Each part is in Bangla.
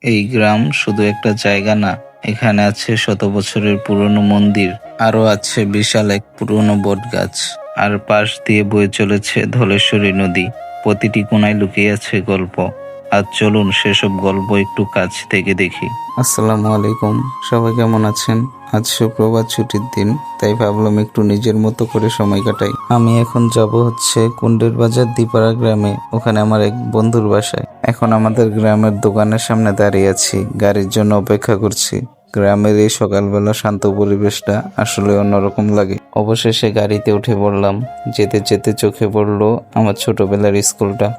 এই গ্রাম শুধু একটা জায়গা না, এখানে আছে শত বছরের পুরনো মন্দির, আরো আছে বিশাল এক পুরনো বটগাছ, আর পাশ দিয়ে বয়ে চলেছে ধলেশ্বরী নদী। প্রতিটি কোণায় লুকিয়ে আছে গল্প। আজ চলুন সেসব গল্প একটু কাছ থেকে দেখি। আসসালামু আলাইকুম, সবাই কেমন আছেন? আজ শুক্রবার, ছুটির দিন, তাই ভাবলাম একটু নিজের মতো করে সময় কাটাই। আমি এখন যাব হচ্ছে কুন্ডের বাজার দিপাড়া গ্রামে, ওখানে আমার এক বন্ধুর বাসায়। এখন আমাদের গ্রামের দোকানের সামনে দাঁড়িয়ে আছি, গাড়ির জন্য অপেক্ষা করছি। গ্রামের এই সকালবেলা শান্ত পরিবেশটা আসলে অন্যরকম লাগে। অবশেষে গাড়িতে উঠে পড়লাম। যেতে যেতে চোখে পড়লো আমার ছোটবেলার স্কুলটা।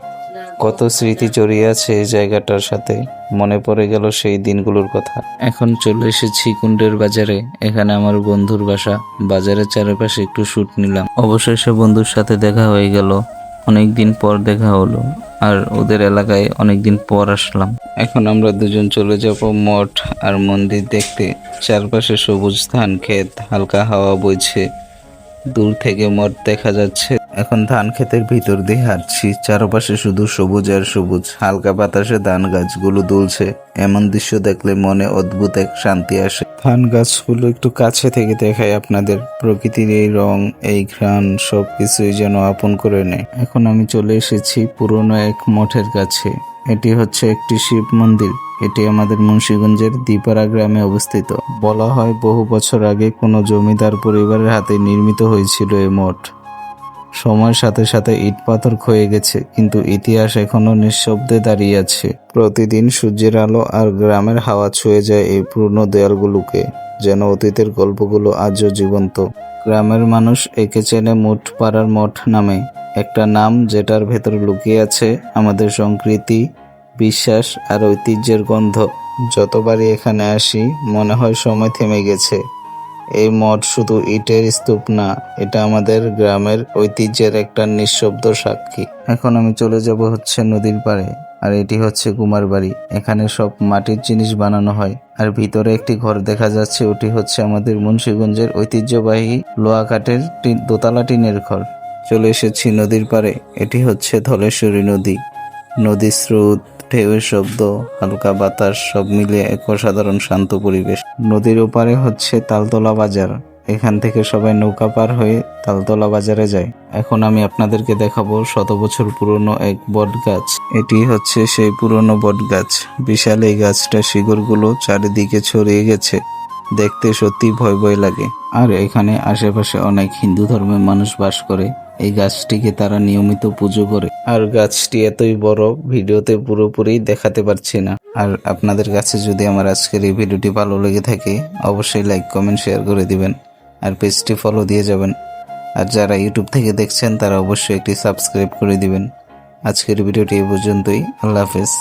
কত স্মৃতি জড়িয়ে আছে এই জায়গাটার সাথে। মনে পড়ে গেল সেই দিনগুলোর কথা। এখন চলে এসেছি কুন্ডের বাজারে, এখানে আমার বন্ধুর বাসা। বাজারের চারপাশে একটু শুট নিলাম। অবশেষে বন্ধুর সাথে দেখা হয়ে গেল, অনেকদিন পর দেখা হলো, আর ওদের এলাকায় অনেকদিন পর আসলাম। এখন আমরা দুজন চলে যাব মঠ আর মন্দির দেখতে। চারপাশে সবুজ ধান ক্ষেত, হালকা হাওয়া বইছে, দূর থেকে মঠ দেখা যাচ্ছে। এখন ধান ক্ষেতের ভিতর দিয়ে হাঁটছি, চারপাশে শুধু সবুজ আর সবুজ। হালকা বাতাসে ধান গাছগুলো দুলছে। এমন দৃশ্য দেখলে মনে অদ্ভুত এক শান্তি আসে। ধান গাছগুলো একটু কাছে থেকে দেখায় আপনাদের। প্রকৃতির এই রং, এই ঘ্রাণ, সবকিছুই যেন আপন করে নেয়। এখন আমি চলে এসেছি পুরনো এক মঠের কাছে। এটি হচ্ছে একটি শিব মন্দির। এটি আমাদের মুন্সিগঞ্জের দিপাড়া গ্রামে অবস্থিত। বলা হয় বহু বছর আগে কোনো জমিদার পরিবারের হাতে নির্মিত হয়েছিল এই মঠ। সময়ের সাথে সাথে ইট পাথর ক্ষয়ে গেছে, কিন্তু ইতিহাস এখনো নিঃশব্দে দাঁড়িয়ে আছে। প্রতিদিন সূর্যের আলো আর গ্রামের হাওয়া ছুঁয়ে যায় এই পুরনো দেয়ালগুলোকে, যেন অতীতের গল্পগুলো আজও জীবন্ত। গ্রামের মানুষ একে চেনে মুঠপাড়ার মঠ নামে, একটা নাম যেটার ভেতর লুকিয়ে আছে আমাদের সংস্কৃতি, বিশ্বাস আর ঐতিহ্যের গন্ধ। যতবারই এখানে আসি মনে হয় সময় থেমে গেছে। এই মঠ শুধু ইটের স্তূপ না, এটা আমাদের গ্রামের ঐতিহ্যের একটা নিঃশব্দ সাক্ষী। এখন আমি চলে যাব হচ্ছে নদীর পাড়ে, আর এটি হচ্ছে কুমার বাড়ি। এখানে সব মাটির জিনিস বানানো হয়, আর ভিতরে একটি ঘর দেখা যাচ্ছে, ওটি হচ্ছে আমাদের মুন্সিগঞ্জের ঐতিহ্যবাহী লোহা কাঠের দোতলা টিনের ঘর। চলে এসেছি নদীর পাড়ে, এটি হচ্ছে ধলেশ্বরী নদী। নদীর স্রোত, ঢেউয়ের শব্দ, হালকা বাতাস, সব মিলিয়ে এক অসাধারণ শান্ত পরিবেশ। নদীর ওপারে হচ্ছে তালতলা বাজার। এখান থেকে সবাই নৌকা পার হয়ে তালতলা বাজারে যায়। এখন আমি আপনাদেরকে দেখাবো শত বছর পুরনো এক বট গাছ। এটি হচ্ছে সেই পুরনো বট গাছ। বিশাল এই গাছটা শিকড়গুলো চারিদিকে ছড়িয়ে গেছে, দেখতে সত্যি ভয় ভয় লাগে। আর এখানে আশেপাশে অনেক হিন্দু ধর্মের মানুষ বাস করে। এই গাছটিকে তারা নিয়মিত পুজো করে। আর গাছটি এতই বড়, ভিডিওতে পুরোপুরি দেখাতে পারছি না। আর আপনাদের কাছে যদি আমার আজকের এই ভিডিওটি ভালো লেগে থাকে, অবশ্যই লাইক, কমেন্ট, শেয়ার করে দিবেন, আর পেজটি ফলো দিয়ে যাবেন। আর যারা ইউটিউব থেকে দেখছেন তারা অবশ্যই একটি সাবস্ক্রাইব করে দিবেন। আজকের ভিডিওটি এই পর্যন্তই। আল্লাহ হাফেজ।